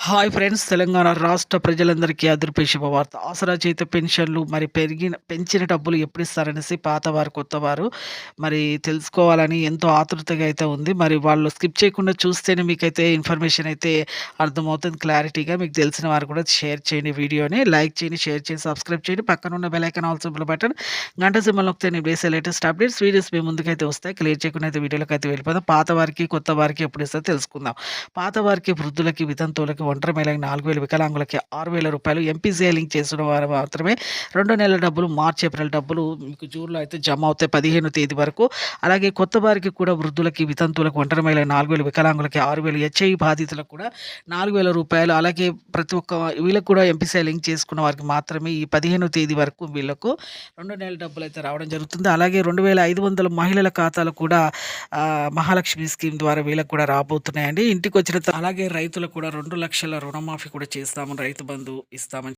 Hi friends! Telangana రాష్ట్ర ప్రజలందరికీ అదిరిపే శుభవార్త. ఆసరా చేత పెన్షన్‌లు మరి పెంచిన డబ్బులు ఎప్పుడిస్తారనేసి పాతవారు, కొత్తవారు మరి తెలుసుకోవాలని ఎంతో ఆతృతగా అయితే ఉంది. మరి వాళ్ళు స్కిప్ చేయకుండా చూస్తేనే మీకైతే ఇన్ఫర్మేషన్ అయితే అర్థమవుతుంది క్లారిటీగా. మీకు తెలిసిన వారు కూడా షేర్ చేయండి వీడియోని. లైక్ చేయండి, షేర్ చేయండి, సబ్స్క్రైబ్ చేయండి. పక్కనున్న bell icon all symbol button గంట సింబల్ నొక్కితే నేను వేసే లేటెస్ట్ అప్డేట్స్ వీడియోస్ మీ ముందుకైతే వస్తాయి. క్లియర్ చేయకుండా అయితే వీడియోలోకైతే వెళ్ళిపోదాం. పాతవారికి, కొత్తవారికి ఎప్పుడిస్తారో తెలుసుకుందాం. పాతవారికి, వృద్ధులకి, వితంతువులకి, ఒంటరి మహిళలకి 4,000, వికలాంగులకి రూ. 6,000 ఎంపీసీఐ లింక్ చేసుకున్న వారు మాత్రమే 2 నెలల డబ్బులు మార్చ్, ఏప్రిల్ డబ్బులు మీకు జూన్‌లో అయితే జమ అవుతాయి 15వ తేదీ వరకు. అలాగే కొత్త వారికి కూడా వృద్ధులకి, వితంతువులకు, ఒంటరి మహిళలకు 4,000, వికలాంగులకి 6,000, హెచ్ఐవి బాధితులకు కూడా రూ. 4,000. అలాగే ప్రతి ఒక్క వీళ్ళకి కూడా ఎంపీసీఐ లింక్ చేసుకున్న వారికి మాత్రమే ఈ 15వ తేదీ వరకు వీళ్ళకు 2 నెలల డబ్బులైతే రావడం జరుగుతుంది. అలాగే 2,500 మహిళల ఖాతాలు కూడా మహాలక్ష్మి స్కీమ్ ద్వారా వీళ్ళకి కూడా రాబోతున్నాయండి. ఇంటికొచ్చిన అలాగే రైతులకు కూడా 2,00,000 రుణమాఫీ కూడా చేస్తాము. రైతు బంధు ఇస్తామని